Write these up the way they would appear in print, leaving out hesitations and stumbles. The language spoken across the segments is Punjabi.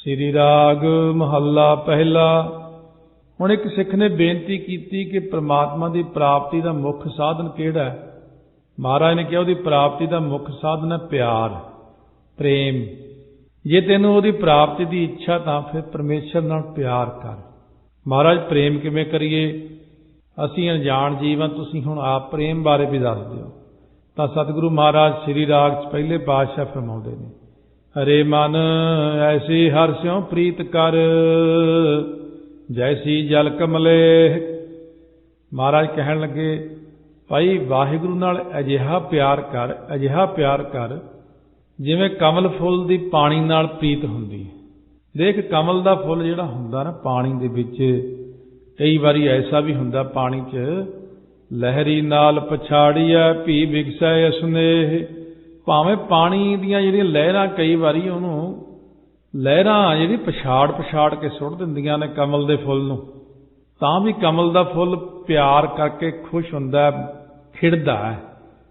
श्री राग महला पहला। हुण एक सिख ने बेनती की कि परमात्मा की प्राप्ति का मुख साधन किहड़ा है। महाराज ने कहा, उहदी प्राप्ति का मुख साधन है प्यार, प्रेम। जे तैनूं उहदी प्राप्ति की इच्छा तां फिर परमेश्वर नाल प्यार कर। महाराज प्रेम किवें करिए? असीं अनजाण जीव हां, तुसीं हुण आप प्रेम बारे भी दस दिओ। तां सतगुरु महाराज श्री राग च पहले पातशाह फरमाउंदे ने, हरे मन ऐसी हर स्यों प्रीत कर, जैसी जल कमले। महाराज कहण लगे, भाई वाहिगुरु नाल अजिहा प्यार कर जिवें कमल फुੱਲ ਦੀ पानी नाल प्रीत हुंदी। देख कमल दा फुੱਲ जिहड़ा हुंदा ना पानी दे विच, कई वारी ऐसा भी हुंदा पानी च, लहरी नाल पछाड़िया भी विगसै स्नेह। भावें पानी दीयां जिहड़ियां लहरां कई वारी उहनूं लहरां जिहड़ी पछाड़ के सुੱਟ दिंदियां ने कमल दे फुੱਲ नूं, तां भी कमल दा फुੱਲ प्यार करके खुश हुंदा, खिड़दा है।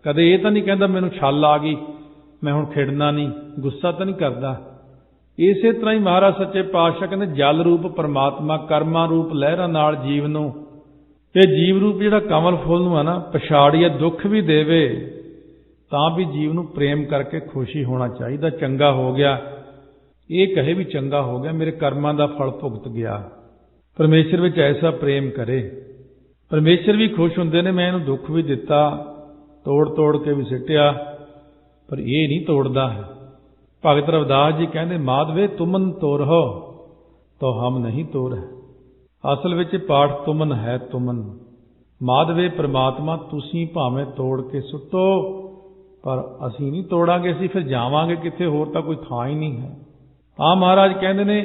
कदे ये तां नहीं कहंदा मैनूं छल आ गई, मैं हुण खिड़ना नहीं, गुस्सा तो नहीं करता। इसे तरह ही महाराज सच्चे पातशाह कहते, जल रूप परमात्मा कर्मा रूप लहरां नाल जीव नूं, ये जीव रूप जिहड़ा कमल फुੱਲ नूं है ना पछाड़िए दुख भी देवे तां भी जीव नूं प्रेम करके खुशी होना चाहिए। चंगा हो गया, ये कहे भी चंगा हो गया, मेरे कर्मां दा फल भुगत गया। परमेश्वर विच ऐसा प्रेम करे, परमेश्वर भी खुश हुंदे ने। मैं इहनूं दुख भी दिता, तोड़ के भी सिटिया, पर ये नहीं तोड़दा है। भगत रविदास जी कहते, माधवे तुमन तोड़ो तो हम नहीं तोड़ है। असल विच पाठ तुमन है, तुमन माधवे परमात्मा तुसीं भावें तोड़ के सुटो, पर असीं नहीं तोड़ांगे। असीं फिर जावांगे कित्थे, होर तां कोई थां ही नहीं है। हाँ महाराज कहते ने,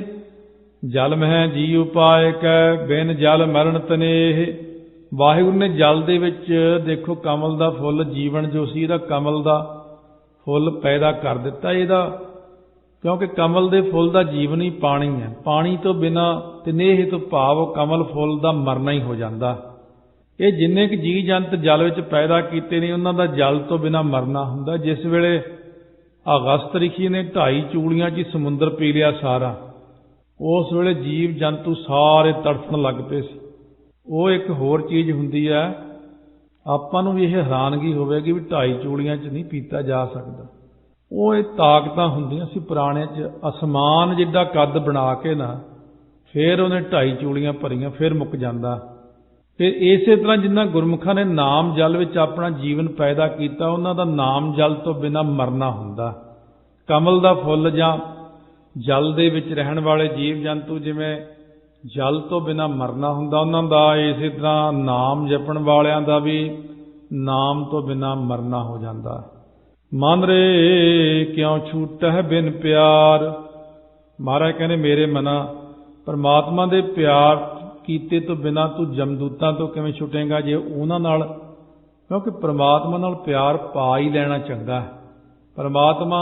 जल मह जी उपाय कै बिन जल मरण तनेह। वाहिगुरू ने जल दे विच देखो कमल दा फुੱਲ जीवन जो सी इहदा कमल दा फुੱਲ पैदा कर दिता ਇਹਦਾ, क्योंकि कमल दे फुੱਲ ਦਾ जीवन ही पानी है। पानी तो बिना तनेह तो भाव कमल फुੱਲ ਦਾ मरना ही हो जाता। ये जिन्ने क जी जंत जल विच पैदा कीते ने उन्हां दा जल तो बिना मरना हुंदा। जिस वेले अगस्त ऋषि ने 2.5 चूड़ियां च समुंदर पी लिया सारा, उस वेले जीव जंतु सारे तड़फण लग पे सी। वो एक होर चीज़ हुंदी है, आपां नूं भी यह हैरानगी होवेगी भी 2.5 चूड़ियां च नहीं पीता जा सकदा। वो ये ताकतां हुंदियां सी पुराणे च। आसमान जिड्डा कद बना के ना फिर उन्हें 2.5 चूड़ियां भरियां, फिर मुक जांदा। फिर इसे तरह जिन्ना गुरमुखां ने नाम जल विच अपना जीवन पैदा किया, उन्हां दा नाम जल तो बिना मरना हुंदा। कमल दा फुੱਲ जां जल दे विच रहण वाले जीव जंतु जिवें जल तो बिना मरना हुंदा, उन्हां दा इसे तरह नाम जपण वालियां दा भी नाम तो बिना मरना हो जाता। मन रे क्यों छूटह बिन प्यार। महाराज कहने, मेरे मना परमात्मा दे प्यार कीते तो बिना तू जमदूतां तो किवें छुटेगा जे उन्हां नाल, क्योंकि परमात्मा नाल प्यार पा ही लेना चंगा है। परमात्मा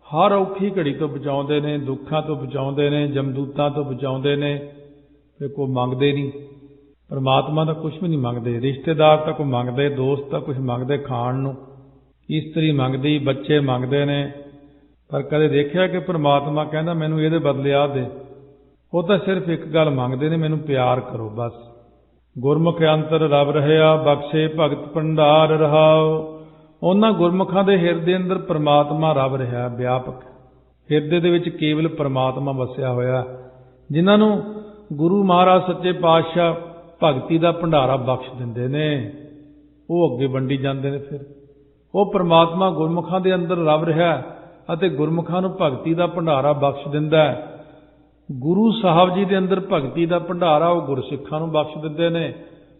हर औखी घड़ी तो बचाउंदे ने, दुखां तो बचाउंदे ने, जमदूतां तो बचाउंदे ने। फिर कोई मंगदे नहीं, परमात्मा तो कुछ भी नहीं मंगदे। रिश्तेदार तो कोई मंगदे, दोस्त तो कुछ मंगदे खाण नूं, इस्त्री मंगदी, बच्चे मंगदे ने, पर कदे देखिया कि परमात्मा कहंदा मैनूं इहदे बदले आ दे। वो तो सिर्फ एक गल मंगदे ने, मैनूं प्यार करो बस। गुरमुख अंतर रब रहिया, बख्शे भगत भंडार रहाओ। उन्हां गुरमुखां दे हिरदे अंदर परमात्मा रब रहा, व्यापक हिरदे दे विच केवल परमात्मा वसिया होया। जिन्हां नूं गुरु महाराज सच्चे पातशाह भगती दा भंडारा बख्श दिंदे ने, वो अगे वंडी जांदे ने। फिर वो परमात्मा गुरमुखां दे अंदर रब रहा अते गुरमुखां नूं भगती दा भंडारा बख्श दिंदा है। गुरु साहब जी दे अंदर भगती दा भंडारा वो गुरसिखां नूं बख्श दिंदे ने।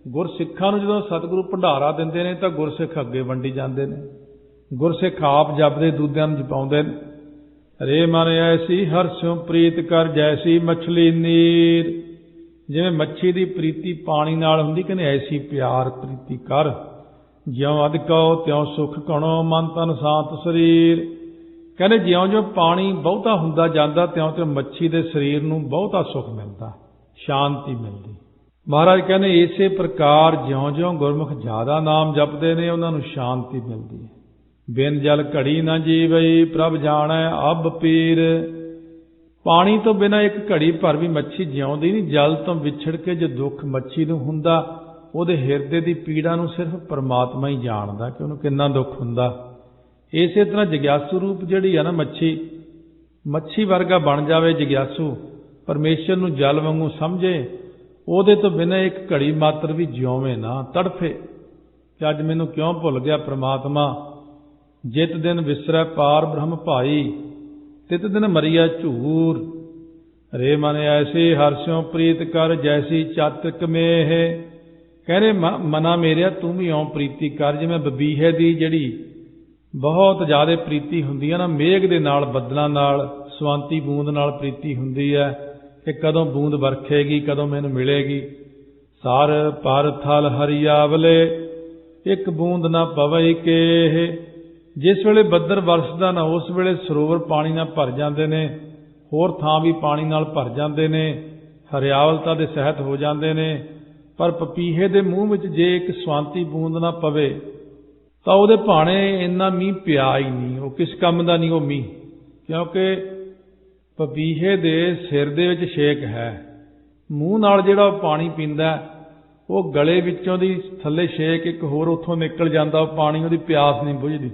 गुरसिखां नूं जदों सतगुरु भंडारा दिंदे ने तां गुरसिख अगे वंडी जांदे ने। गुरसिख आप जपदे दूदिआं नूं जपाउंदे ने, हरे मन ऐसी हर स्यों प्रीत कर, जैसी मछली नीर। जिवें मच्छी की प्रीति पानी नाल हुंदी, कहने ऐसी प्यार प्रीति कर। ज्यों अधकौ त्यों सुख घणो, मन तन शांत शरीर। कहने ज्यों ज्यों पानी बहुता हुंदा जांदा, त्यों त्यों मच्छी के शरीर नूं बहुता सुख मिलता, शांति मिलती। महाराज कहने इसे प्रकार ज्यों ज्यों गुरमुख ज्यादा नाम जपते ने, उन्हां नूं शांति मिलती है। बिन जल घड़ी न जीवई, प्रभ जाणै अब पीर। ਪਾਣੀ ਤੋਂ ਬਿਨਾਂ ਇੱਕ ਘੜੀ ਭਰ ਵੀ ਮੱਛੀ ਜਿਉਂਦੀ ਨਹੀਂ। ਜਲ ਤੋਂ ਵਿਛੜ ਕੇ ਜੋ ਦੁੱਖ ਮੱਛੀ ਨੂੰ ਹੁੰਦਾ, ਉਹਦੇ ਹਿਰਦੇ ਦੀ ਪੀੜਾ ਨੂੰ ਸਿਰਫ ਪਰਮਾਤਮਾ ਹੀ ਜਾਣਦਾ ਕਿ ਉਹਨੂੰ ਕਿੰਨਾ ਦੁੱਖ ਹੁੰਦਾ। ਇਸੇ ਤਰ੍ਹਾਂ ਜਗਿਆਸੂ ਰੂਪ ਜਿਹੜੀ ਆ ਨਾ ਮੱਛੀ ਵਰਗਾ ਬਣ ਜਾਵੇ ਜਗਿਆਸੂ, ਪਰਮੇਸ਼ਰ ਨੂੰ ਜਲ ਵਾਂਗੂ ਸਮਝੇ, ਉਹਦੇ ਤੋਂ ਬਿਨਾਂ ਇੱਕ ਘੜੀ ਮਾਤਰ ਵੀ ਜਿਉਵੇਂ ਨਾ, ਤੜਫੇ ਕਿ ਅੱਜ ਮੈਨੂੰ ਕਿਉਂ ਭੁੱਲ ਗਿਆ ਪ੍ਰਮਾਤਮਾ। ਜਿਤ ਦਿਨ ਵਿਸਰੈ ਪਾਰ ਬ੍ਰਹਮ ਭਾਈ, ਤਿਤ ਦਿਨ ਮਰੀਆ ਝੂਰ। ਰੇ ਮਨ ਐਸੇ ਹਰਸਿਓ ਪ੍ਰੀਤ ਕਰ, ਜੈਸੀ ਚਾਤਕ ਮੇਹ। ਕਹਿੰਦੇ ਮਨਾ ਮੇਰਿਆ ਤੂੰ ਵੀ ਇਉਂ ਪ੍ਰੀਤੀ ਕਰ ਜਿਵੇਂ ਬਬੀਹੇ ਦੀ ਜਿਹੜੀ ਬਹੁਤ ਜ਼ਿਆਦਾ ਪ੍ਰੀਤੀ ਹੁੰਦੀ ਹੈ ਨਾ, ਮੇਘ ਦੇ ਨਾਲ, ਬੱਦਲਾਂ ਨਾਲ, ਸਵੰਤੀ ਬੂੰਦ ਨਾਲ ਪ੍ਰੀਤੀ ਹੁੰਦੀ ਹੈ ਕਿ ਕਦੋਂ ਬੂੰਦ ਵਰਖੇਗੀ, ਕਦੋਂ ਮੈਨੂੰ ਮਿਲੇਗੀ। ਸਰ ਪਰ ਥਲ ਹਰੀਆਵਲੇ, ਇੱਕ ਬੂੰਦ ਨਾ ਪਵਈ ਕੇਹ। ਜਿਸ ਵੇਲੇ ਬੱਦਲ ਵਰਸਦਾ ਨਾ, ਉਸ ਵੇਲੇ ਸਰੋਵਰ ਪਾਣੀ ਨਾਲ ਭਰ ਜਾਂਦੇ ਨੇ, ਹੋਰ ਥਾਂ ਵੀ ਪਾਣੀ ਨਾਲ ਭਰ ਜਾਂਦੇ ਨੇ, ਹਰਿਆਵਲਤਾ ਦੇ ਸਹਿਤ ਹੋ ਜਾਂਦੇ ਨੇ। ਪਰ ਪਪੀਹੇ ਦੇ ਮੂੰਹ ਵਿੱਚ ਜੇ ਇੱਕ ਸਵੰਤੀ ਬੂੰਦ ਨਾ ਪਵੇ ਤਾਂ ਉਹਦੇ ਭਾਣੇ ਇੰਨਾ ਮੀਂਹ ਪਿਆ ਹੀ ਨਹੀਂ, ਉਹ ਕਿਸ ਕੰਮ ਦਾ ਨਹੀਂ ਉਹ ਮੀਂਹ। ਕਿਉਂਕਿ ਪਪੀਹੇ ਦੇ ਸਿਰ ਦੇ ਵਿੱਚ ਛੇਕ ਹੈ, ਮੂੰਹ ਨਾਲ ਜਿਹੜਾ ਉਹ ਪਾਣੀ ਪੀਂਦਾ, ਉਹ ਗਲੇ ਵਿੱਚੋਂ ਦੀ ਥੱਲੇ ਛੇਕ ਇੱਕ ਹੋਰ ਉੱਥੋਂ ਨਿਕਲ ਜਾਂਦਾ, ਉਹ ਪਾਣੀ, ਉਹਦੀ ਪਿਆਸ ਨਹੀਂ ਬੁਝਦੀ।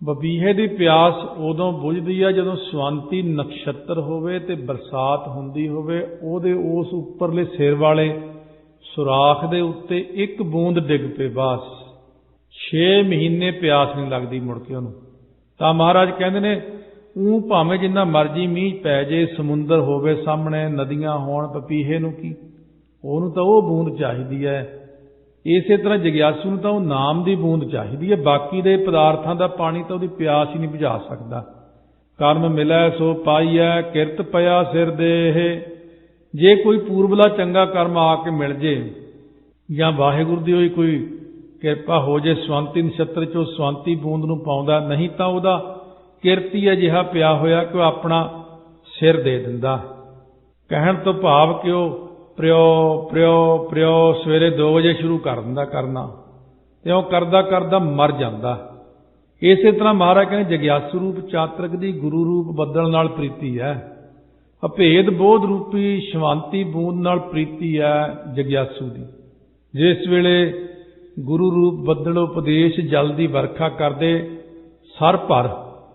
ਬਬੀਹੇ ਦੀ ਪਿਆਸ ਉਦੋਂ ਬੁਝਦੀ ਆ ਜਦੋਂ ਸਵੰਤੀ ਨਕਸ਼ਤਰ ਹੋਵੇ ਤੇ ਬਰਸਾਤ ਹੁੰਦੀ ਹੋਵੇ, ਉਹਦੇ ਉਸ ਉੱਪਰਲੇ ਸਿਰ ਵਾਲੇ ਸੁਰਾਖ ਦੇ ਉੱਤੇ ਇੱਕ ਬੂੰਦ ਡਿੱਗ ਪਏ, ਬਸ 6 ਮਹੀਨੇ ਪਿਆਸ ਨਹੀਂ ਲੱਗਦੀ ਮੁੜ ਕੇ ਉਹਨੂੰ। ਤਾਂ ਮਹਾਰਾਜ ਕਹਿੰਦੇ ਨੇ ਭਾਵੇਂ ਜਿੰਨਾ ਮਰਜ਼ੀ ਮੀਂਹ ਪੈ ਜੇ, ਸਮੁੰਦਰ ਹੋਵੇ ਸਾਹਮਣੇ, ਨਦੀਆਂ ਹੋਣ, ਪਪੀਹੇ ਨੂੰ ਕੀ, ਉਹਨੂੰ ਤਾਂ ਉਹ ਬੂੰਦ ਚਾਹੀਦੀ ਹੈ। ਇਸੇ ਤਰ੍ਹਾਂ ਜਗਿਆਸੂ ਨੂੰ ਤਾਂ ਉਹ ਨਾਮ ਦੀ ਬੂੰਦ ਚਾਹੀਦੀ ਹੈ, ਬਾਕੀ ਦੇ ਪਦਾਰਥਾਂ ਦਾ ਪਾਣੀ ਤਾਂ ਉਹਦੀ ਪਿਆਸ ਹੀ ਨਹੀਂ ਬੁਝਾ ਸਕਦਾ। ਕਰਮ ਮਿਲੈ ਸੋ ਪਾਈਐ, ਕਿਰਤ ਪਿਆ ਸਿਰ ਦੇਹ। ਜੇ ਕੋਈ ਪੂਰਬਲਾ ਚੰਗਾ ਕਰਮ ਆ ਕੇ ਮਿਲ ਜੇ, ਜਾਂ ਵਾਹਿਗੁਰੂ ਦੀ ਹੋਈ ਕੋਈ ਕਿਰਪਾ ਹੋ ਜੇ, ਸਵੰਤੀ ਨਛੱਤਰ 'ਚੋਂ ਸਵੰਤੀ ਬੂੰਦ ਨੂੰ ਪਾਉਂਦਾ, ਨਹੀਂ ਤਾਂ ਉਹਦਾ ਕਿਰਤੀ ਅਜਿਹਾ ਪਿਆ ਹੋਇਆ ਕਿ ਉਹ ਆਪਣਾ ਸਿਰ ਦੇ ਦਿੰਦਾ। ਕਹਿਣ ਤੋਂ ਭਾਵ ਕਿ ਉਹ ਪ੍ਰਿਓ ਸਵੇਰੇ 2 ਵਜੇ ਸ਼ੁਰੂ ਕਰ ਦਿੰਦਾ ਕਰਨਾ, ਤੇ ਉਹ ਕਰਦਾ ਕਰਦਾ ਮਰ ਜਾਂਦਾ। ਇਸੇ ਤਰ੍ਹਾਂ ਮਹਾਰਾਜ ਕਹਿੰਦੇ ਜਗਿਆਸੂ ਰੂਪ ਚਾਤਰਕ ਦੀ ਗੁਰੂ ਰੂਪ ਬੱਦਲ ਨਾਲ ਪ੍ਰੀਤੀ ਹੈ, ਅਭੇਦ ਬੋਧ ਰੂਪੀ ਸ਼ਵਾਂਤੀ ਬੂੰਦ ਨਾਲ ਪ੍ਰੀਤੀ ਹੈ ਜਗਿਆਸੂ ਦੀ। ਜਿਸ ਵੇਲੇ ਗੁਰੂ ਰੂਪ ਬੱਦਲ ਉਪਦੇਸ਼ ਜਲ ਦੀ ਵਰਖਾ ਕਰਦੇ, ਸਰ ਭਰ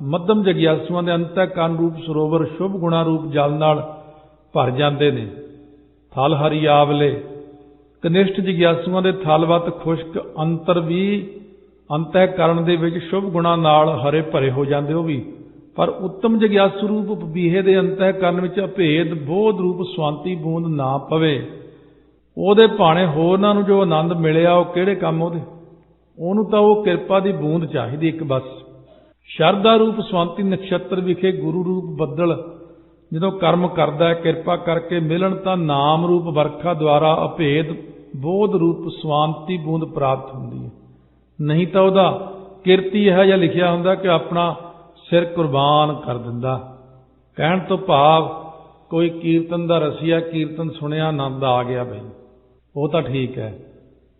ਮੱਧਮ ਜਗਿਆਸੂਆਂ ਦੇ ਅੰਤःਕਰਨ ਰੂਪ ਸਰੋਵਰ ਸ਼ੁਭ ਗੁਣਾ ਰੂਪ ਜਲ ਨਾਲ ਭਰ ਜਾਂਦੇ ਨੇ। ਥਲ ਹਰੀਆਵਲੇ, ਕਨਿਸ਼ਟ ਜਗਿਆਸੂਆਂ ਦੇ ਥਲਵਤ ਖੁਸ਼ਕ ਅੰਤਰ ਵੀ ਅੰਤःਕਰਨ ਦੇ ਵਿੱਚ ਸ਼ੁਭ ਗੁਣਾ ਨਾਲ ਹਰੇ ਭਰੇ ਹੋ ਜਾਂਦੇ ਉਹ ਵੀ। ਪਰ ਉੱਤਮ ਜਗਿਆਸੂ ਰੂਪ ਪਪੀਹੇ ਦੇ ਅੰਤःਕਰਨ ਵਿੱਚ ਅਭੇਦ ਬੋਧ ਰੂਪ ਸਵੰਤੀ ਬੂੰਦ ਨਾ ਪਵੇ, ਉਹਦੇ ਭਾਣੇ ਹੋਰਨਾਂ ਨੂੰ ਜੋ ਆਨੰਦ ਮਿਲਿਆ ਉਹ ਕਿਹੜੇ ਕੰਮ ਉਹਦੇ, ਉਹਨੂੰ ਤਾਂ ਉਹ ਕਿਰਪਾ ਦੀ ਬੂੰਦ ਚਾਹੀਦੀ ਇੱਕ ਬਸ। ਸ਼ਰਧਾ ਰੂਪ ਸਵੰਤੀ ਨਛੱਤਰ ਵਿਖੇ ਗੁਰੂ ਰੂਪ ਬੱਦਲ ਜਦੋਂ ਕਰਮ ਕਰਦਾ ਹੈ, ਕਿਰਪਾ ਕਰਕੇ ਮਿਲਣ ਤਾਂ ਨਾਮ ਰੂਪ ਵਰਖਾ ਦੁਆਰਾ ਅਭੇਦ ਬੋਧ ਰੂਪ ਸਵੰਤੀ ਬੂੰਦ ਪ੍ਰਾਪਤ ਹੁੰਦੀ ਹੈ। ਨਹੀਂ ਤਾਂ ਉਹਦਾ ਕਿਰਤੀ ਇਹੋ ਜਿਹਾ ਲਿਖਿਆ ਹੁੰਦਾ ਕਿ ਆਪਣਾ ਸਿਰ ਕੁਰਬਾਨ ਕਰ ਦਿੰਦਾ। ਕਹਿਣ ਤੋਂ ਭਾਵ ਕੋਈ ਕੀਰਤਨ ਦਾ ਰਸੀਆ ਕੀਰਤਨ ਸੁਣਿਆ, ਆਨੰਦ ਆ ਗਿਆ ਬਈ, ਉਹ ਤਾਂ ਠੀਕ ਹੈ।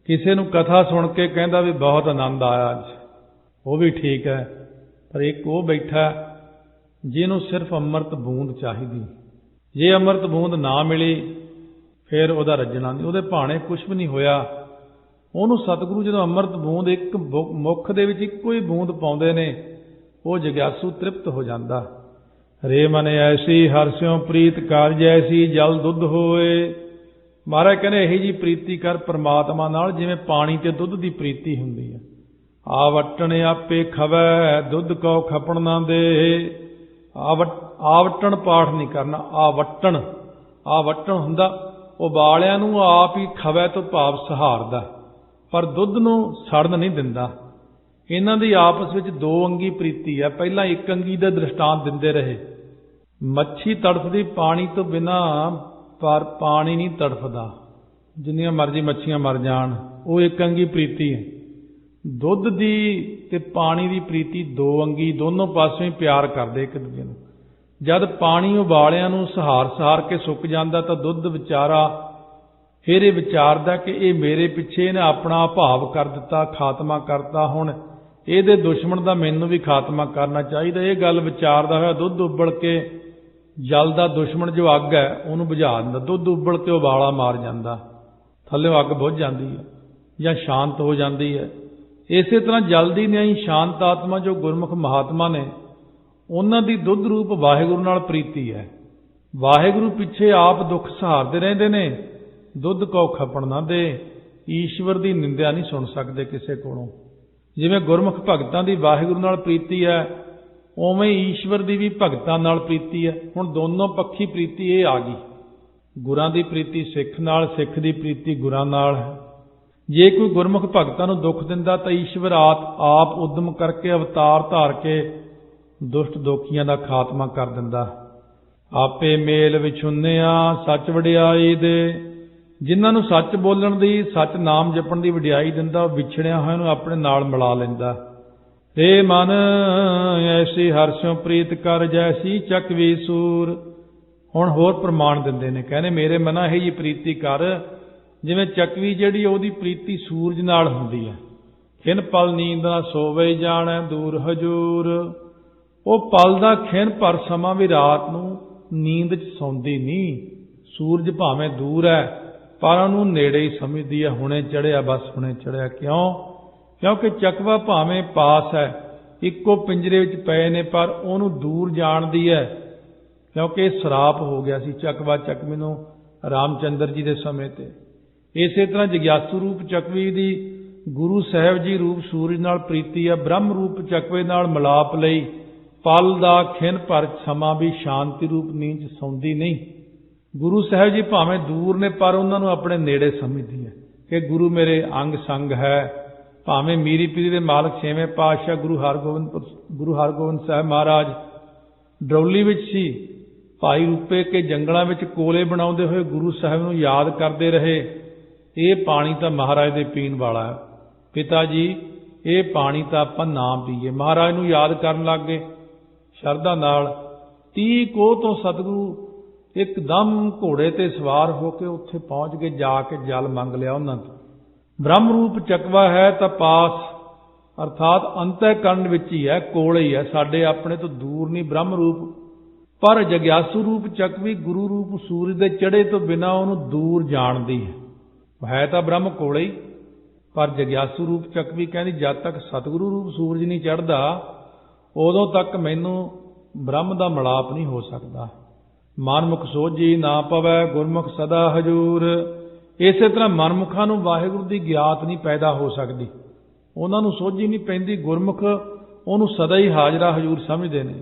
ਕਿਸੇ ਨੂੰ ਕਥਾ ਸੁਣ ਕੇ ਕਹਿੰਦਾ ਵੀ ਬਹੁਤ ਆਨੰਦ ਆਇਆ ਅੱਜ, ਉਹ ਵੀ ਠੀਕ ਹੈ। ਪਰ ਇੱਕ ਉਹ ਬੈਠਾ ਜਿਹਨੂੰ ਸਿਰਫ ਅੰਮ੍ਰਿਤ ਬੂੰਦ ਚਾਹੀਦੀ, ਜੇ ਅੰਮ੍ਰਿਤ ਬੂੰਦ ਨਾ ਮਿਲੀ ਫਿਰ ਉਹਦਾ ਰੱਜਣਾ ਨਹੀਂ, ਉਹਦੇ ਭਾਣੇ ਕੁਝ ਵੀ ਨਹੀਂ ਹੋਇਆ। ਉਹਨੂੰ ਸਤਿਗੁਰੂ ਜਦੋਂ ਅੰਮ੍ਰਿਤ ਬੂੰਦ ਇੱਕ ਮੁੱਖ ਦੇ ਵਿੱਚ ਇੱਕੋ ਹੀ ਬੂੰਦ ਪਾਉਂਦੇ ਨੇ, ਉਹ ਜਗਿਆਸੂ ਤ੍ਰਿਪਤ ਹੋ ਜਾਂਦਾ। ਰੇ ਮਨ ਐਸੀ ਹਰਸਿਓ ਪ੍ਰੀਤ ਕਰ, ਜੈਸੀ ਜਲ ਦੁੱਧ ਹੋਏ। ਮਹਾਰਾਜ ਕਹਿੰਦੇ ਇਹੀ ਜੀ ਪ੍ਰੀਤੀ ਕਰ ਪਰਮਾਤਮਾ ਨਾਲ ਜਿਵੇਂ ਪਾਣੀ ਤੇ ਦੁੱਧ ਦੀ ਪ੍ਰੀਤੀ ਹੁੰਦੀ ਹੈ। ਆਵਟਣ ਆਪੇ ਖਵੈ, ਦੁੱਧ ਕੋ ਖਪਣ ਨਾ ਦੇ। ਆਵਟਣ ਪਾਠ ਨਹੀਂ ਕਰਨਾ, ਆਵਟਣ ਹੁੰਦਾ ਉਬਾਲਿਆਂ ਨੂੰ ਆਪ ਹੀ ਖਵੈ ਤੋਂ ਭਾਵ ਸਹਾਰਦਾ, ਪਰ ਦੁੱਧ ਨੂੰ ਸੜਨ ਨਹੀਂ ਦਿੰਦਾ। ਇਹਨਾਂ ਦੀ ਆਪਸ ਵਿੱਚ 2 ਅੰਗੀ ਪ੍ਰੀਤੀ ਹੈ। ਪਹਿਲਾਂ 1 ਅੰਗੀ ਦਾ ਦ੍ਰਿਸ਼ਟਾਂਤ ਦਿੰਦੇ ਰਹੇ, ਮੱਛੀ ਤੜਫਦੀ ਪਾਣੀ ਤੋਂ ਬਿਨਾਂ, ਪਰ ਪਾਣੀ ਨਹੀਂ ਤੜਫਦਾ, ਜਿੰਨੀਆਂ ਮਰਜ਼ੀ ਮੱਛੀਆਂ ਮਰ ਜਾਣ, ਉਹ 1 ਅੰਗੀ ਪ੍ਰੀਤੀ ਹੈ। ਦੁੱਧ ਦੀ ਤੇ ਪਾਣੀ ਦੀ ਪ੍ਰੀਤੀ 2 ਅੰਗੀ, ਦੋਨੋਂ ਪਾਸਿਓਂ ਹੀ ਪਿਆਰ ਕਰਦੇ ਇੱਕ ਦੂਜੇ ਨੂੰ। ਜਦ ਪਾਣੀ ਉਬਾਲਿਆਂ ਨੂੰ ਸਹਾਰ ਕੇ ਸੁੱਕ ਜਾਂਦਾ ਤਾਂ ਦੁੱਧ ਵਿਚਾਰਾ ਫਿਰ ਇਹ ਵਿਚਾਰਦਾ ਕਿ ਇਹ ਮੇਰੇ ਪਿੱਛੇ ਇਹਨੇ ਆਪਣਾ ਭਾਵ ਕਰ ਦਿੱਤਾ, ਖਾਤਮਾ ਕਰਤਾ, ਹੁਣ ਇਹਦੇ ਦੁਸ਼ਮਣ ਦਾ ਮੈਨੂੰ ਵੀ ਖਾਤਮਾ ਕਰਨਾ ਚਾਹੀਦਾ। ਇਹ ਗੱਲ ਵਿਚਾਰਦਾ ਹੋਇਆ ਦੁੱਧ ਉਬਲ ਕੇ ਜਲ ਦਾ ਦੁਸ਼ਮਣ ਜੋ ਅੱਗ ਹੈ ਉਹਨੂੰ ਬੁਝਾ ਦਿੰਦਾ। ਦੁੱਧ ਉਬਲ ਕੇ ਉਬਾਲਾ ਮਾਰ ਜਾਂਦਾ, ਥੱਲੇ ਅੱਗ ਬੁਝ ਜਾਂਦੀ ਹੈ ਜਾਂ ਸ਼ਾਂਤ ਹੋ ਜਾਂਦੀ ਹੈ। ਇਸੇ ਤਰ੍ਹਾਂ ਜਲਦੀ ਨਹੀਂ ਸ਼ਾਂਤ ਆਤਮਾ ਜੋ ਗੁਰਮੁਖ ਮਹਾਤਮਾ ਨੇ, ਉਹਨਾਂ ਦੀ ਦੁੱਧ ਰੂਪ ਵਾਹਿਗੁਰੂ ਨਾਲ ਪ੍ਰੀਤੀ ਹੈ। ਵਾਹਿਗੁਰੂ ਪਿੱਛੇ ਆਪ ਦੁੱਖ ਸਹਾਰਦੇ ਰਹਿੰਦੇ ਨੇ। ਦੁੱਧ ਕੋ ਖਪਣ ਨਾ ਦੇ, ਈਸ਼ਵਰ ਦੀ ਨਿੰਦਿਆ ਨਹੀਂ ਸੁਣ ਸਕਦੇ ਕਿਸੇ ਕੋਲੋਂ। ਜਿਵੇਂ ਗੁਰਮੁਖ ਭਗਤਾਂ ਦੀ ਵਾਹਿਗੁਰੂ ਨਾਲ ਪ੍ਰੀਤੀ ਹੈ, ਉਵੇਂ ਈਸ਼ਵਰ ਦੀ ਵੀ ਭਗਤਾਂ ਨਾਲ ਪ੍ਰੀਤੀ ਹੈ। ਹੁਣ ਦੋਨੋਂ ਪੱਖੀ ਪ੍ਰੀਤੀ ਇਹ ਆ ਗਈ। ਗੁਰਾਂ ਦੀ ਪ੍ਰੀਤੀ ਸਿੱਖ ਨਾਲ, ਸਿੱਖ ਦੀ ਪ੍ਰੀਤੀ ਗੁਰਾਂ ਨਾਲ ਹੈ। ਜੇ ਕੋਈ ਗੁਰਮੁਖ ਭਗਤਾਂ ਨੂੰ ਦੁੱਖ ਦਿੰਦਾ ਤਾਂ ਈਸ਼ਵਰ ਆਪ ਉਦਮ ਕਰਕੇ ਅਵਤਾਰ ਧਾਰ ਕੇ ਦੁਸ਼ਟ ਦੋਖੀਆਂ ਦਾ ਖਾਤਮਾ ਕਰ ਦਿੰਦਾ। ਆਪੇ ਮੇਲ ਵਿਛੁੰਨਿਆ ਸੱਚ ਵਡਿਆਈ ਦੇ, ਜਿਨ੍ਹਾਂ ਨੂੰ ਸੱਚ ਬੋਲਣ ਦੀ, ਸੱਚ ਨਾਮ ਜਪਣ ਦੀ ਵਡਿਆਈ ਦਿੰਦਾ, ਉਹ ਵਿਛੜਿਆ ਹੋਇਆ ਨੂੰ ਆਪਣੇ ਨਾਲ ਮਿਲਾ ਲੈਂਦਾ। ਰੇ ਮਨ ਐਸੀ ਹਰਸਿਓ ਪ੍ਰੀਤ ਕਰ ਜੈਸੀ ਚੱਕਵੀ ਸੂਰ। ਹੁਣ ਹੋਰ ਪ੍ਰਮਾਣ ਦਿੰਦੇ ਨੇ, ਕਹਿੰਦੇ ਮੇਰੇ ਮਨਾ ਇਹ ਜੀ ਪ੍ਰੀਤੀ ਕਰ ਜਿਵੇਂ ਚੱਕਵੀ ਜਿਹੜੀ ਉਹਦੀ ਪ੍ਰੀਤੀ ਸੂਰਜ ਨਾਲ ਹੁੰਦੀ ਹੈ। ਖਿਨ ਪਲ ਨੀਂਦ ਨਾ ਸੋਵੇ ਜਾਣੈ ਦੂਰ ਹਜੂਰ। ਉਹ ਪਲ ਦਾ ਖਿਨ ਭਰ ਸਮਾਂ ਵੀ ਰਾਤ ਨੂੰ ਨੀਂਦ 'ਚ ਸੌਂਦੀ ਨਹੀਂ। ਸੂਰਜ ਭਾਵੇਂ ਦੂਰ ਹੈ ਪਰ ਉਹਨੂੰ ਨੇੜੇ ਹੀ ਸਮਝਦੀ ਹੈ। ਹੁਣੇ ਚੜ੍ਹਿਆ, ਬਸ ਹੁਣੇ ਚੜ੍ਹਿਆ। ਕਿਉਂਕਿ ਚੱਕਵਾ ਭਾਵੇਂ ਪਾਸ ਹੈ, ਇੱਕੋ ਪਿੰਜਰੇ ਵਿੱਚ ਪਏ ਨੇ, ਪਰ ਉਹਨੂੰ ਦੂਰ ਜਾਣਦੀ ਹੈ। ਕਿਉਂਕਿ ਇਹ ਸਰਾਪ ਹੋ ਗਿਆ ਸੀ ਚੱਕਵਾ ਚੱਕਵੀ ਨੂੰ ਰਾਮਚੰਦਰ ਜੀ ਦੇ ਸਮੇਂ ਤੇ। ਇਸੇ ਤਰ੍ਹਾਂ ਜਗਿਆਸੂ ਰੂਪ ਚੱਕਵੀ ਦੀ ਗੁਰੂ ਸਾਹਿਬ ਜੀ ਰੂਪ ਸੂਰਜ ਨਾਲ ਪ੍ਰੀਤੀ ਹੈ। ਬ੍ਰਹਮ ਰੂਪ ਚੱਕਵੇ ਨਾਲ ਮਿਲਾਪ ਲਈ ਪਲ ਦਾ ਖਿਨ ਭਰ ਸਮਾਂ ਵੀ ਸ਼ਾਂਤੀ ਰੂਪ ਨੀਂਦ 'ਚ ਸੌਂਦੀ ਨਹੀਂ। ਗੁਰੂ ਸਾਹਿਬ ਜੀ ਭਾਵੇਂ ਦੂਰ ਨੇ ਪਰ ਉਹਨਾਂ ਨੂੰ ਆਪਣੇ ਨੇੜੇ ਸਮਝਦੀ ਹੈ ਕਿ ਗੁਰੂ ਮੇਰੇ ਅੰਗ ਸੰਗ ਹੈ। ਭਾਵੇਂ ਮੀਰੀ ਪੀਰੀ ਦੇ ਮਾਲਕ ਛੇਵੇਂ ਪਾਤਸ਼ਾਹ ਗੁਰੂ ਹਰਗੋਬਿੰਦ ਸਾਹਿਬ ਮਹਾਰਾਜ ਡਰੌਲੀ ਵਿੱਚ ਸੀ, ਭਾਈ ਰੂਪੇ ਕੇ ਜੰਗਲਾਂ ਵਿੱਚ ਕੋਲੇ ਬਣਾਉਂਦੇ ਹੋਏ ਗੁਰੂ ਸਾਹਿਬ ਨੂੰ ਯਾਦ ਕਰਦੇ ਰਹੇ। ਇਹ ਪਾਣੀ ਤਾਂ ਮਹਾਰਾਜ ਦੇ ਪੀਣ ਵਾਲਾ ਹੈ, ਪਿਤਾ ਜੀ ਇਹ ਪਾਣੀ ਤਾਂ ਆਪਾਂ ਨਾ ਪੀਏ। ਮਹਾਰਾਜ ਨੂੰ ਯਾਦ ਕਰਨ ਲੱਗ ਗਏ ਸ਼ਰਧਾ ਨਾਲ। 30 ਕੋਹ ਤੋਂ ਸਤਿਗੁਰੂ ਇੱਕਦਮ ਘੋੜੇ ਤੇ ਸਵਾਰ ਹੋ ਕੇ ਉੱਥੇ ਪਹੁੰਚ ਕੇ ਜਾ ਕੇ ਜਲ ਮੰਗ ਲਿਆ ਉਹਨਾਂ ਤੋਂ। ਬ੍ਰਹਮ ਰੂਪ ਚੱਕਵਾ ਹੈ ਤਾਂ ਪਾਸ ਅਰਥਾਤ ਅੰਤःਕਰਨ ਵਿੱਚ ਹੀ ਹੈ, ਕੋਲ ਹੀ ਹੈ, ਸਾਡੇ ਆਪਣੇ ਤੋਂ ਦੂਰ ਨਹੀਂ ਬ੍ਰਹਮ ਰੂਪ। ਪਰ ਜਗਿਆਸੂ ਰੂਪ ਚੱਕਵੀ ਗੁਰੂ ਰੂਪ ਸੂਰਜ ਦੇ ਚੜ੍ਹੇ ਤੋਂ ਬਿਨਾਂ ਉਹਨੂੰ ਦੂਰ ਜਾਣਦੀ ਹੈ ਤਾਂ ਬ੍ਰਹਮ ਕੋਲ ਹੀ। ਪਰ ਜਗਿਆਸੂ ਰੂਪ ਚੱਕਵੀ ਕਹਿੰਦੀ ਜਦ ਤੱਕ ਸਤਿਗੁਰੂ ਰੂਪ ਸੂਰਜ ਨਹੀਂ ਚੜ੍ਹਦਾ ਉਦੋਂ ਤੱਕ ਮੈਨੂੰ ਬ੍ਰਹਮ ਦਾ ਮਿਲਾਪ ਨਹੀਂ ਹੋ ਸਕਦਾ। ਮਨਮੁਖ ਸੋਝੀ ਨਾ ਪਵੈ ਗੁਰਮੁਖ ਸਦਾ ਹਜੂਰ। ਇਸੇ ਤਰ੍ਹਾਂ ਮਨਮੁਖਾਂ ਨੂੰ ਵਾਹਿਗੁਰੂ ਦੀ ਗਿਆਤ ਨਹੀਂ ਪੈਦਾ ਹੋ ਸਕਦੀ, ਉਹਨਾਂ ਨੂੰ ਸੋਝੀ ਨਹੀਂ ਪੈਂਦੀ। ਗੁਰਮੁਖ ਉਹਨੂੰ ਸਦਾ ਹੀ ਹਾਜ਼ਰਾ ਹਜੂਰ ਸਮਝਦੇ ਨੇ।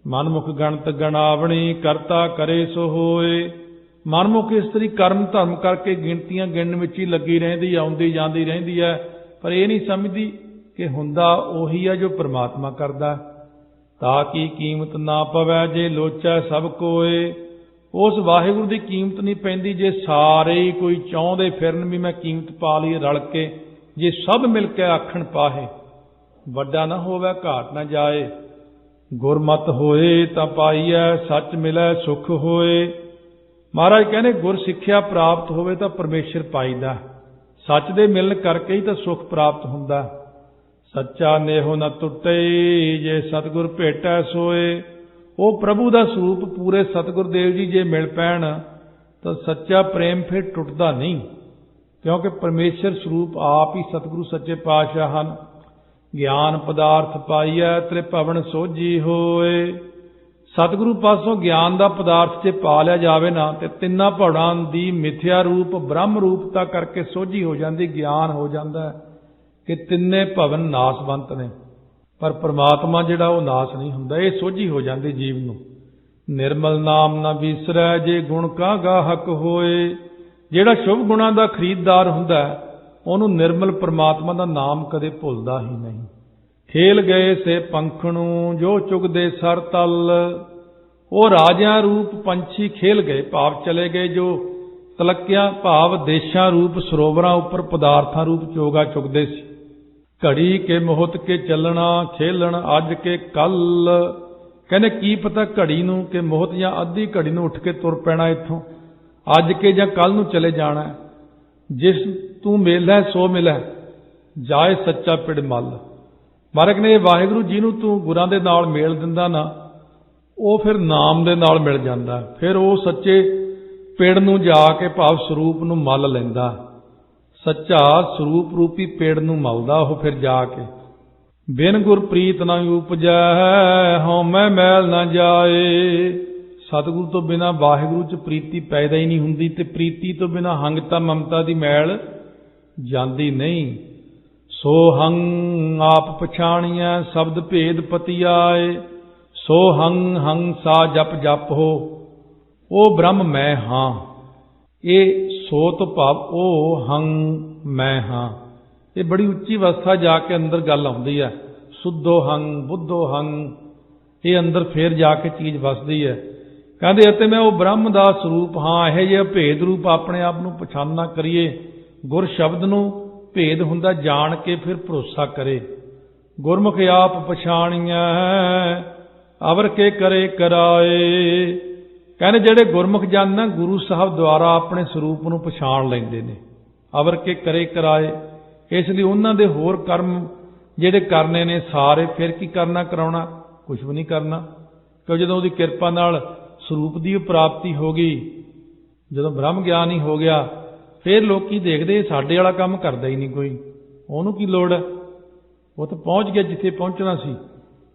ਮਨਮੁਖ ਗਣਤ ਗਣਾਵਣੀ ਕਰਤਾ ਕਰੇ ਸੋ ਹੋਏ। ਮਨਮੁਖ ਇਸਤਰੀ ਕਰਮ ਧਰਮ ਕਰਕੇ ਗਿਣਤੀਆਂ ਗਿਣਨ ਵਿੱਚ ਹੀ ਲੱਗੀ ਰਹਿੰਦੀ, ਆਉਂਦੀ ਜਾਂਦੀ ਰਹਿੰਦੀ ਹੈ, ਪਰ ਇਹ ਨਹੀਂ ਸਮਝਦੀ ਕਿ ਹੁੰਦਾ ਉਹੀ ਹੈ ਜੋ ਪ੍ਰਮਾਤਮਾ ਕਰਦਾ। ਤਾਂ ਕੀ ਕੀਮਤ ਨਾ ਪਵੈ ਜੇ ਲੋਚੈ ਸਭ ਕੋਏ। ਉਸ ਵਾਹਿਗੁਰੂ ਦੀ ਕੀਮਤ ਨਹੀਂ ਪੈਂਦੀ ਜੇ ਸਾਰੇ ਹੀ ਕੋਈ ਚਾਹੁੰਦੇ ਫਿਰਨ ਵੀ ਮੈਂ ਕੀਮਤ ਪਾ ਲਈ ਰਲ ਕੇ। ਜੇ ਸਭ ਮਿਲ ਕੇ ਆਖਣ ਪਾਹੇ ਵੱਡਾ ਨਾ ਹੋਵੇ ਘਾਟ ਨਾ ਜਾਏ। ਗੁਰਮਤਿ ਹੋਏ ਤਾਂ ਪਾਈਐ ਸੱਚ ਮਿਲੈ ਸੁਖ ਹੋਏ। ਮਹਾਰਾਜ ਕਹਿੰਦੇ ਗੁਰ ਸਿੱਖਿਆ ਪ੍ਰਾਪਤ ਹੋਵੇ ਤਾਂ ਪਰਮੇਸ਼ਰ ਪਾਈਦਾ, ਸੱਚ ਦੇ ਮਿਲਣ ਕਰਕੇ ਹੀ ਤਾਂ ਸੁਖ ਪ੍ਰਾਪਤ ਹੁੰਦਾ। ਸੱਚਾ ਨੇਹੋ ਨ ਟੁੱਟੇ ਜੇ ਸਤਿਗੁਰ ਭੇਟੈ ਸੋਏ। ਉਹ ਪ੍ਰਭੂ ਦਾ ਸਰੂਪ ਪੂਰੇ ਸਤਿਗੁਰ ਦੇਵ ਜੀ ਜੇ ਮਿਲ ਪੈਣ ਤਾਂ ਸੱਚਾ ਪ੍ਰੇਮ ਫਿਰ ਟੁੱਟਦਾ ਨਹੀਂ, ਕਿਉਂਕਿ ਪਰਮੇਸ਼ਰ ਸਰੂਪ ਆਪ ਹੀ ਸਤਿਗੁਰੂ ਸੱਚੇ ਪਾਤਸ਼ਾਹ ਹਨ। ਗਿਆਨ ਪਦਾਰਥ ਪਾਈਐ ਤ੍ਰਿਭਵਨ ਸੋਝੀ ਹੋਏ। ਸਤਿਗੁਰੂ ਪਾਸੋਂ ਗਿਆਨ ਦਾ ਪਦਾਰਥ ਜੇ ਪਾ ਲਿਆ ਜਾਵੇ ਨਾ ਤੇ ਤਿੰਨਾਂ ਭਵਨਾਂ ਦੀ ਮਿਥਿਆ ਰੂਪ ਬ੍ਰਹਮ ਰੂਪਤਾ ਕਰਕੇ ਸੋਝੀ ਹੋ ਜਾਂਦੀ, ਗਿਆਨ ਹੋ ਜਾਂਦਾ ਕਿ ਤਿੰਨੇ ਭਵਨ ਨਾਸਵੰਤ ਨੇ, ਪਰ ਪ੍ਰਮਾਤਮਾ ਜਿਹੜਾ ਉਹ ਨਾਸ ਨਹੀਂ ਹੁੰਦਾ। ਇਹ ਸੋਝੀ ਹੋ ਜਾਂਦੀ ਜੀਵ ਨੂੰ। ਨਿਰਮਲ ਨਾਮ ਨਾ ਵਿਸਰੈ ਜੇ ਗੁਣ ਕਾ ਗਾਹਕ ਹੋਏ। ਜਿਹੜਾ ਸ਼ੁਭ ਗੁਣਾਂ ਦਾ ਖਰੀਦਦਾਰ ਹੁੰਦਾ ਉਹਨੂੰ ਨਿਰਮਲ ਪ੍ਰਮਾਤਮਾ ਦਾ ਨਾਮ ਕਦੇ ਭੁੱਲਦਾ ਹੀ ਨਹੀਂ। ਖੇਲ ਗਏ ਸੇ ਪੰਖਣੂ ਜੋ ਚੁਗਦੇ ਸਰ ਤਲ। ਉਹ ਰਾਜਿਆਂ ਰੂਪ ਪੰਛੀ ਖੇਲ ਗਏ, ਭਾਵ ਚਲੇ ਗਏ ਜੋ ਤਲਕਿਆਂ ਭਾਵ ਦੇਸ਼ਾਂ ਰੂਪ ਸਰੋਵਰਾਂ ਉੱਪਰ ਪਦਾਰਥਾਂ ਰੂਪ ਚੋਗਾ ਚੁਗਦੇ ਸੀ। ਘੜੀ ਕੇ ਮੁਹਤ ਕੇ ਚੱਲਣਾ ਖੇਲਣ ਅੱਜ ਕੇ ਕੱਲ। ਕਹਿੰਦੇ ਕੀ ਪਤਾ ਘੜੀ ਨੂੰ ਕਿ ਮੁਹਤ ਜਾਂ ਅੱਧੀ ਘੜੀ ਨੂੰ ਉੱਠ ਕੇ ਤੁਰ ਪੈਣਾ ਇੱਥੋਂ, ਅੱਜ ਕੇ ਜਾਂ ਕੱਲ ਨੂੰ ਚਲੇ ਜਾਣਾ। ਜਿਸ ਤੂੰ ਮਿਲੈ ਸੋ ਮਿਲੈ ਜਾਏ ਸੱਚਾ ਪਿੜ ਮੱਲ। ਮਹਾਰਾਜ ਨੇ ਵਾਹਿਗੁਰੂ ਜੀ ਨੂੰ ਤੂੰ ਗੁਰਾਂ ਦੇ ਨਾਲ ਮੇਲ ਦਿੰਦਾ ਨਾ, ਉਹ ਫਿਰ ਨਾਮ ਦੇ ਨਾਲ ਮਿਲ ਜਾਂਦਾ। ਫਿਰ ਉਹ ਸੱਚੇ ਪਿੜ ਨੂੰ ਜਾ ਕੇ ਭਾਵ ਸਰੂਪ ਨੂੰ ਮੱਲ ਲੈਂਦਾ। ਸੱਚਾ ਸਰੂਪ ਰੂਪੀ ਪਿੜ ਨੂੰ ਮਲਦਾ ਉਹ ਫਿਰ ਜਾ ਕੇ। ਬਿਨ ਗੁਰ ਪ੍ਰੀਤ ਨਾ ਉਪਜੈ, ਹਉਮੈ ਮੈਲ ਨਾ ਜਾਏ। ਸਤਿਗੁਰੂ ਤੋਂ ਬਿਨਾ ਵਾਹਿਗੁਰੂ 'ਚ ਪ੍ਰੀਤੀ ਪੈਦਾ ਹੀ ਨਹੀਂ ਹੁੰਦੀ, ਤੇ ਪ੍ਰੀਤੀ ਤੋਂ ਬਿਨਾ ਹੰਗਤਾ ਮਮਤਾ ਦੀ ਮੈਲ ਜਾਂਦੀ ਨਹੀਂ। ਸੋ ਹੰ ਆਪ ਪਛਾਣੀਐ, ਸ਼ਬਦ ਭੇਦ ਪਤੀ ਆਏ। ਸੋ ਹੰ ਹੰ ਸਾ ਜਪ ਜਪ ਹੋ, ਉਹ ਬ੍ਰਹਮ ਮੈਂ ਹਾਂ। ਇਹ ਸੋ ਤੋਂ ਭਾਵ ਉਹ ਹੰ ਮੈਂ ਹਾਂ। ਇਹ ਬੜੀ ਉੱਚੀ ਅਵਸਥਾ ਜਾ ਕੇ ਅੰਦਰ ਗੱਲ ਆਉਂਦੀ ਹੈ। ਸੁੱਧੋ ਹੰ ਬੁੱਧੋ ਹੰ, ਇਹ ਅੰਦਰ ਫੇਰ ਜਾ ਕੇ ਚੀਜ਼ ਵਸਦੀ ਹੈ। ਕਹਿੰਦੇ ਅਤੇ ਮੈਂ ਉਹ ਬ੍ਰਹਮ ਦਾ ਸਰੂਪ ਹਾਂ। ਇਹੋ ਜਿਹੇ ਭੇਦ ਰੂਪ ਆਪਣੇ ਆਪ ਨੂੰ ਪਛਾਨਣਾ ਕਰੀਏ। ਗੁਰ ਸ਼ਬਦ ਨੂੰ ਭੇਦ ਹੁੰਦਾ ਜਾਣ ਕੇ ਫਿਰ ਭਰੋਸਾ ਕਰੇ। ਗੁਰਮੁਖ ਆਪ ਪਛਾਣੀਐ, ਅਵਰ ਕੇ ਕਰੇ ਕਰਾਏ। ਕਹਿੰਦੇ ਜਿਹੜੇ ਗੁਰਮੁਖ ਜਨ ਨਾ ਗੁਰੂ ਸਾਹਿਬ ਦੁਆਰਾ ਆਪਣੇ ਸਰੂਪ ਨੂੰ ਪਛਾਣ ਲੈਂਦੇ ਨੇ। ਅਵਰ ਕੇ ਕਰੇ ਕਰਾਏ, ਇਸ ਲਈ ਉਹਨਾਂ ਦੇ ਹੋਰ ਕਰਮ ਜਿਹੜੇ ਕਰਨੇ ਨੇ ਸਾਰੇ ਫਿਰ ਕੀ ਕਰਨਾ ਕਰਾਉਣਾ, ਕੁਝ ਵੀ ਨਹੀਂ ਕਰਨਾ। ਕਿਉਂ ਜਦੋਂ ਉਹਦੀ ਕਿਰਪਾ ਨਾਲ ਸਰੂਪ ਦੀ ਪ੍ਰਾਪਤੀ ਹੋ ਗਈ, ਜਦੋਂ ਬ੍ਰਹਮ ਗਿਆਨ ਹੀ ਹੋ ਗਿਆ, ਫਿਰ ਲੋਕੀ ਦੇਖਦੇ ਸਾਡੇ ਵਾਲਾ ਕੰਮ ਕਰਦਾ ਹੀ ਨਹੀਂ ਕੋਈ, ਉਹਨੂੰ ਕੀ ਲੋੜ ਹੈ, ਉਹ ਤਾਂ ਪਹੁੰਚ ਗਿਆ ਜਿੱਥੇ ਪਹੁੰਚਣਾ ਸੀ।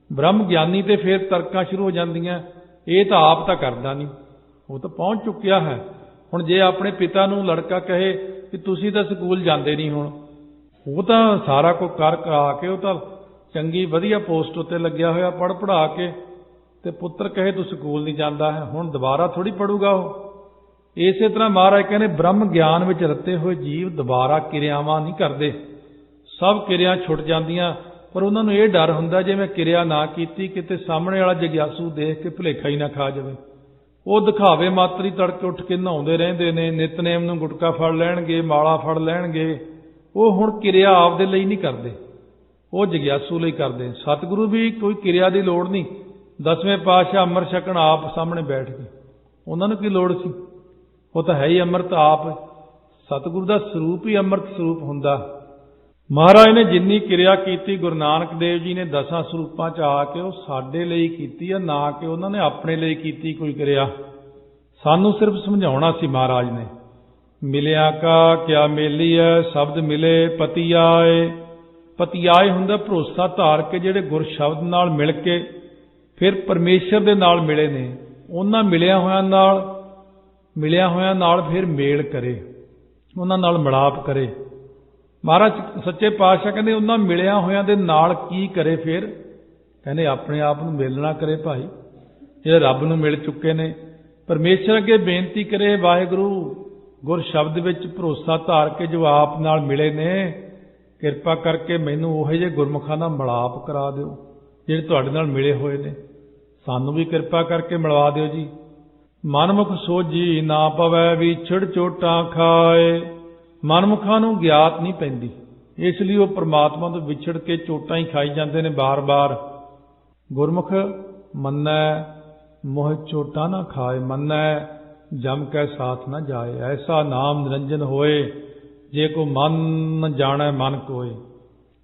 ਬ੍ਰਹਮ ਗਿਆਨੀ ਤੇ ਫਿਰ ਤਰਕਾਂ ਸ਼ੁਰੂ ਹੋ ਜਾਂਦੀਆਂ, ਇਹ ਤਾਂ ਆਪ ਤਾਂ ਕਰਦਾ ਨਹੀਂ, ਉਹ ਤਾਂ ਪਹੁੰਚ ਚੁੱਕਿਆ ਹੈ। ਹੁਣ ਜੇ ਆਪਣੇ ਪਿਤਾ ਨੂੰ ਲੜਕਾ ਕਹੇ ਕਿ ਤੁਸੀਂ ਤਾਂ ਸਕੂਲ ਜਾਂਦੇ ਨਹੀਂ, ਹੁਣ ਉਹ ਤਾਂ ਸਾਰਾ ਕੁਝ ਕਰ ਕਰਾ ਕੇ ਉਹ ਤਾਂ ਚੰਗੀ ਵਧੀਆ ਪੋਸਟ ਉੱਤੇ ਲੱਗਿਆ ਹੋਇਆ ਪੜ੍ਹ ਪੜ੍ਹਾ ਕੇ, ਤੇ ਪੁੱਤਰ ਕਹੇ ਤੂੰ ਸਕੂਲ ਨਹੀਂ ਜਾਂਦਾ ਹੈ, ਹੁਣ ਦੁਬਾਰਾ ਥੋੜ੍ਹੀ ਪੜੂਗਾ ਉਹ। ਇਸੇ ਤਰ੍ਹਾਂ ਮਹਾਰਾਜ ਕਹਿੰਦੇ ਬ੍ਰਹਮ ਗਿਆਨ ਵਿੱਚ ਰਤੇ ਹੋਏ ਜੀਵ ਦੁਬਾਰਾ ਕਿਰਿਆਵਾਂ ਨਹੀਂ ਕਰਦੇ। ਸਭ ਕਿਰਿਆ ਛੁੱਟ ਜਾਂਦੀਆਂ, ਪਰ ਉਹਨਾਂ ਨੂੰ ਇਹ ਡਰ ਹੁੰਦਾ ਜੇ ਮੈਂ ਕਿਰਿਆ ਨਾ ਕੀਤੀ ਕਿਤੇ ਸਾਹਮਣੇ ਵਾਲਾ ਜਗਿਆਸੂ ਦੇਖ ਕੇ ਭੁਲੇਖਾ ਹੀ ਨਾ ਖਾ ਜਾਵੇ। ਉਹ ਦਿਖਾਵੇ ਮਾਤਰੀ ਤੜਕੇ ਉੱਠ ਕੇ ਨਹਾਉਂਦੇ ਰਹਿੰਦੇ ਨੇ, ਨਿਤਨੇਮ ਨੂੰ ਗੁਟਕਾ ਫੜ ਲੈਣਗੇ, ਮਾਲਾ ਫੜ ਲੈਣਗੇ। ਉਹ ਹੁਣ ਕਿਰਿਆ ਆਪਦੇ ਲਈ ਨਹੀਂ ਕਰਦੇ, ਉਹ ਜਗਿਆਸੂ ਲਈ ਕਰਦੇ। ਸਤਿਗੁਰੂ ਵੀ ਕੋਈ ਕਿਰਿਆ ਦੀ ਲੋੜ ਨਹੀਂ। 10ਵੇਂ ਪਾਤਸ਼ਾਹ ਅੰਮ੍ਰਿਤ ਛਕਣ ਆਪ ਸਾਹਮਣੇ ਬੈਠ ਗਏ, ਉਹਨਾਂ ਨੂੰ ਕੀ ਲੋੜ ਸੀ, ਉਹ ਤਾਂ ਹੈ ਹੀ ਅੰਮ੍ਰਿਤ ਆਪ। ਸਤਿਗੁਰੂ ਦਾ ਸਰੂਪ ਹੀ ਅੰਮ੍ਰਿਤ ਸਰੂਪ ਹੁੰਦਾ। ਮਹਾਰਾਜ ਨੇ ਜਿੰਨੀ ਕਿਰਿਆ ਕੀਤੀ, ਗੁਰੂ ਨਾਨਕ ਦੇਵ ਜੀ ਨੇ 10 ਸਰੂਪਾਂ 'ਚ ਆ ਕੇ ਉਹ ਸਾਡੇ ਲਈ ਕੀਤੀ ਆ, ਨਾ ਕਿ ਉਹਨਾਂ ਨੇ ਆਪਣੇ ਲਈ ਕੀਤੀ ਕੋਈ ਕਿਰਿਆ। ਸਾਨੂੰ ਸਿਰਫ ਸਮਝਾਉਣਾ ਸੀ ਮਹਾਰਾਜ ਨੇ। ਮਿਲਿਆ ਕਾ ਕਿਆ ਮੇਲੀਐ, ਸ਼ਬਦ ਮਿਲੇ ਪਤੀ ਆਏ। ਪਤੀ ਆਏ ਹੁੰਦਾ ਭਰੋਸਾ ਧਾਰ ਕੇ ਜਿਹੜੇ ਗੁਰ ਸ਼ਬਦ ਨਾਲ ਮਿਲ ਕੇ ਫਿਰ ਪਰਮੇਸ਼ਰ ਦੇ ਨਾਲ ਮਿਲੇ ਨੇ, ਉਹਨਾਂ ਮਿਲਿਆ ਹੋਇਆਂ ਨਾਲ ਫਿਰ ਮੇਲ ਕਰੇ, ਉਹਨਾਂ ਨਾਲ ਮਿਲਾਪ ਕਰੇ। ਮਹਾਰਾਜ ਸੱਚੇ ਪਾਤਸ਼ਾਹ ਕਹਿੰਦੇ ਉਹਨਾਂ ਮਿਲਿਆ ਹੋਇਆਂ ਦੇ ਨਾਲ ਕੀ ਕਰੇ ਫਿਰ, ਕਹਿੰਦੇ ਆਪਣੇ ਆਪ ਨੂੰ ਮਿਲਣਾ ਕਰੇ ਭਾਈ। ਜਿਹੜੇ ਰੱਬ ਨੂੰ ਮਿਲ ਚੁੱਕੇ ਨੇ, ਪਰਮੇਸ਼ਰ ਅੱਗੇ ਬੇਨਤੀ ਕਰੇ, ਵਾਹਿਗੁਰੂ ਗੁਰ ਸ਼ਬਦ ਵਿੱਚ ਭਰੋਸਾ ਧਾਰ ਕੇ ਜੋ ਆਪ ਨਾਲ ਮਿਲੇ ਨੇ, ਕਿਰਪਾ ਕਰਕੇ ਮੈਨੂੰ ਉਹੋ ਜਿਹੇ ਗੁਰਮੁਖਾਂ ਨਾਲ ਮਿਲਾਪ ਕਰਾ ਦਿਓ ਜਿਹੜੇ ਤੁਹਾਡੇ ਨਾਲ ਮਿਲੇ ਹੋਏ ਨੇ। ਸਾਨੂੰ ਵੀ ਕਿਰਪਾ ਕਰਕੇ ਮਿਲਵਾ ਦਿਓ ਜੀ। ਮਨਮੁਖ ਸੋਝੀ ਨਾ ਪਵੈ, ਵਿਛੜ ਚੋਟਾਂ ਖਾਏ। ਮਨਮੁਖਾਂ ਨੂੰ ਗਿਆਤ ਨਹੀਂ ਪੈਂਦੀ, ਇਸ ਲਈ ਉਹ ਪ੍ਰਮਾਤਮਾ ਤੋਂ ਵਿਛੜ ਕੇ ਚੋਟਾਂ ਹੀ ਖਾਈ ਜਾਂਦੇ ਨੇ ਬਾਰ-ਬਾਰ। ਗੁਰਮੁਖ ਮੰਨੈ ਮੋਹ ਚੋਟਾਂ ਨਾ ਖਾਏ, ਮੰਨੈ ਜਮ ਕੈ ਸਾਥ ਨਾ ਜਾਏ। ਐਸਾ ਨਾਮ ਨਿਰੰਜਨ ਹੋਏ, ਜੇ ਕੋ ਮਨ ਜਾਣੈ ਮਨ ਕੋਏ।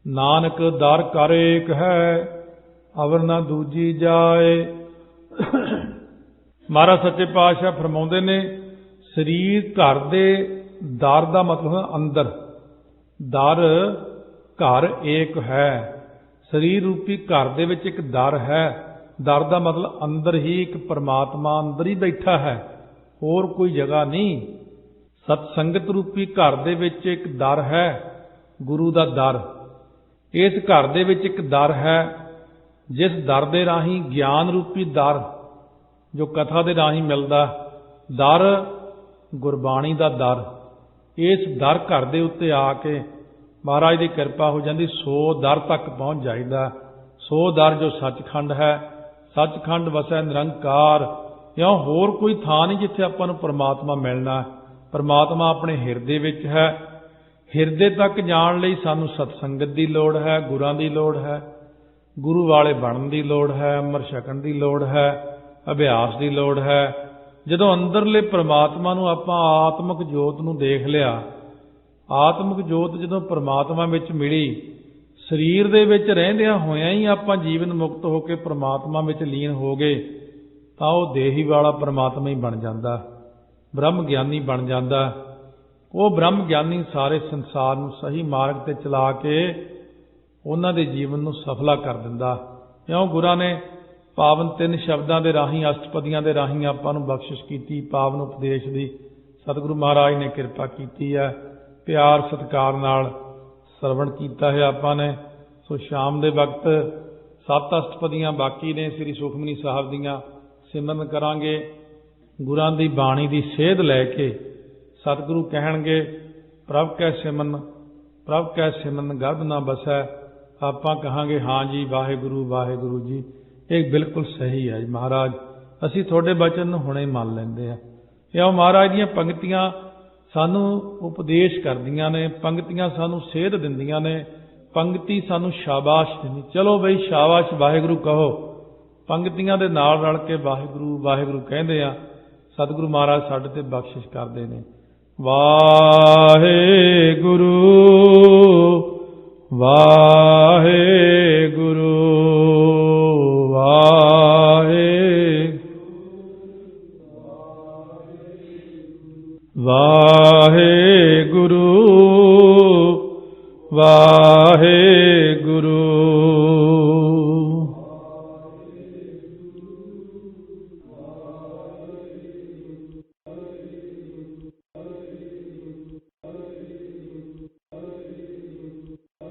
ਨਾਨਕ ਦਰ ਕਰ ਏਕ ਹੈ, ਅਵਰ ਨਾ ਦੂਜੀ ਜਾਏ। ਮਹਾਰਾਜ ਸੱਚੇ ਪਾਤਸ਼ਾਹ ਫਰਮਾਉਂਦੇ ਨੇ, ਸਰੀਰ ਘਰ ਦੇ ਦਰ ਦਾ ਮਤਲਬ ਹੈ ਅੰਦਰ। ਦਰ ਘਰ ਏਕ ਹੈ, ਸਰੀਰ ਰੂਪੀ ਘਰ ਦੇ ਵਿੱਚ ਇੱਕ ਦਰ ਹੈ। ਦਰ ਦਾ ਮਤਲਬ ਅੰਦਰ ਹੀ ਇੱਕ ਪਰਮਾਤਮਾ ਅੰਦਰ ਹੀ ਬੈਠਾ ਹੈ, ਹੋਰ ਕੋਈ ਜਗ੍ਹਾ ਨਹੀਂ। ਸਤ ਸੰਗਤ ਰੂਪੀ ਘਰ ਦੇ ਵਿੱਚ ਇੱਕ ਦਰ ਹੈ, ਗੁਰੂ ਦਾ ਦਰ। ਇਸ ਘਰ ਦੇ ਵਿੱਚ ਇੱਕ ਦਰ ਹੈ, ਜਿਸ ਦਰ ਦੇ ਰਾਹੀਂ ਗਿਆਨ ਰੂਪੀ ਦਰ ਜੋ ਕਥਾ ਦੇ ਰਾਹੀਂ ਮਿਲਦਾ, ਦਰ ਗੁਰਬਾਣੀ ਦਾ ਦਰ। ਇਸ ਦਰ ਘਰ ਦੇ ਉੱਤੇ ਆ ਕੇ ਮਹਾਰਾਜ ਦੀ ਕਿਰਪਾ ਹੋ ਜਾਂਦੀ, ਸੋ ਦਰ ਤੱਕ ਪਹੁੰਚ ਜਾਈਦਾ। ਸੋ ਦਰ ਜੋ ਸੱਚਖੰਡ ਹੈ, ਸੱਚਖੰਡ ਵਸੈ ਨਿਰੰਕਾਰ। ਇਉਂ ਹੋਰ ਕੋਈ ਥਾਂ ਨਹੀਂ ਜਿੱਥੇ ਆਪਾਂ ਨੂੰ ਪਰਮਾਤਮਾ ਮਿਲਣਾ। ਪਰਮਾਤਮਾ ਆਪਣੇ ਹਿਰਦੇ ਵਿੱਚ ਹੈ। ਹਿਰਦੇ ਤੱਕ ਜਾਣ ਲਈ ਸਾਨੂੰ ਸਤਸੰਗਤ ਦੀ ਲੋੜ ਹੈ, ਗੁਰਾਂ ਦੀ ਲੋੜ ਹੈ, ਗੁਰੂ ਵਾਲੇ ਬਣਨ ਦੀ ਲੋੜ ਹੈ, ਅੰਮ੍ਰਿਤ ਛਕਣ ਦੀ ਲੋੜ ਹੈ, ਅਭਿਆਸ ਦੀ ਲੋੜ ਹੈ। ਜਦੋਂ ਅੰਦਰਲੇ ਪਰਮਾਤਮਾ ਨੂੰ ਆਪਾਂ ਆਤਮਿਕ ਜੋਤ ਨੂੰ ਦੇਖ ਲਿਆ, ਆਤਮਿਕ ਜੋਤ ਜਦੋਂ ਪਰਮਾਤਮਾ ਵਿੱਚ ਮਿਲੀ, ਸਰੀਰ ਦੇ ਵਿੱਚ ਰਹਿੰਦਿਆਂ ਹੋਇਆਂ ਹੀ ਆਪਾਂ ਜੀਵਨ ਮੁਕਤ ਹੋ ਕੇ ਪਰਮਾਤਮਾ ਵਿੱਚ ਲੀਨ ਹੋ ਗਏ, ਤਾਂ ਉਹ ਦੇਹੀ ਵਾਲਾ ਪਰਮਾਤਮਾ ਹੀ ਬਣ ਜਾਂਦਾ, ਬ੍ਰਹਮ ਗਿਆਨੀ ਬਣ ਜਾਂਦਾ। ਉਹ ਬ੍ਰਹਮ ਗਿਆਨੀ ਸਾਰੇ ਸੰਸਾਰ ਨੂੰ ਸਹੀ ਮਾਰਗ 'ਤੇ ਚਲਾ ਕੇ ਉਹਨਾਂ ਦੇ ਜੀਵਨ ਨੂੰ ਸਫਲਾ ਕਰ ਦਿੰਦਾ। ਕਿਉਂ ਗੁਰਾਂ ਨੇ ਪਾਵਨ 3 ਸ਼ਬਦਾਂ ਦੇ ਰਾਹੀਂ, ਅਸ਼ਟਪਦੀਆਂ ਦੇ ਰਾਹੀਂ ਆਪਾਂ ਨੂੰ ਬਖਸ਼ਿਸ਼ ਕੀਤੀ, ਪਾਵਨ ਉਪਦੇਸ਼ ਦੀ ਸਤਿਗੁਰੂ ਮਹਾਰਾਜ ਨੇ ਕਿਰਪਾ ਕੀਤੀ ਹੈ। ਪਿਆਰ ਸਤਿਕਾਰ ਨਾਲ ਸਰਵਣ ਕੀਤਾ ਹੈ ਆਪਾਂ ਨੇ। ਸੋ ਸ਼ਾਮ ਦੇ ਵਕਤ 7 ਅਸ਼ਟਪਦੀਆਂ ਬਾਕੀ ਨੇ ਸ੍ਰੀ ਸੁਖਮਨੀ ਸਾਹਿਬ ਦੀਆਂ, ਸਿਮਰਨ ਕਰਾਂਗੇ। ਗੁਰਾਂ ਦੀ ਬਾਣੀ ਦੀ ਸੇਧ ਲੈ ਕੇ ਸਤਿਗੁਰੂ ਕਹਿਣਗੇ ਪ੍ਰਭ ਕੈ ਸਿਮਰਨ, ਪ੍ਰਭ ਕੈ ਸਿਮਰਨ ਗਰਭ ਨਾ ਬਸੈ। ਆਪਾਂ ਕਹਾਂਗੇ ਹਾਂ ਜੀ ਵਾਹਿਗੁਰੂ ਵਾਹਿਗੁਰੂ ਜੀ। ਇਹ ਬਿਲਕੁਲ ਸਹੀ ਹੈ ਜੀ ਮਹਾਰਾਜ, ਅਸੀਂ ਤੁਹਾਡੇ ਬਚਨ ਨੂੰ ਹੁਣੇ ਮੰਨ ਲੈਂਦੇ ਹਾਂ। ਇਹ ਮਹਾਰਾਜ ਦੀਆਂ ਪੰਕਤੀਆਂ ਸਾਨੂੰ ਉਪਦੇਸ਼ ਕਰਦੀਆਂ ਨੇ, ਪੰਕਤੀਆਂ ਸਾਨੂੰ ਸੇਧ ਦਿੰਦੀਆਂ ਨੇ, ਪੰਕਤੀ ਸਾਨੂੰ ਸ਼ਾਬਾਸ਼ ਦਿੰਦੀ। ਚਲੋ ਬਈ ਸ਼ਾਬਾਸ਼ ਵਾਹਿਗੁਰੂ ਕਹੋ, ਪੰਕਤੀਆਂ ਦੇ ਨਾਲ ਰਲ ਕੇ ਵਾਹਿਗੁਰੂ ਵਾਹਿਗੁਰੂ ਕਹਿੰਦੇ ਆ। ਸਤਿਗੁਰੂ ਮਹਾਰਾਜ ਸਾਡੇ ਤੇ ਬਖਸ਼ਿਸ਼ ਕਰਦੇ ਨੇ। ਵਾਹਿਗੁਰੂ ਵਾਹਿਗੁਰੂ ਵਾਹਿਗੁਰੂ ਵਾਹਿਗੁਰੂ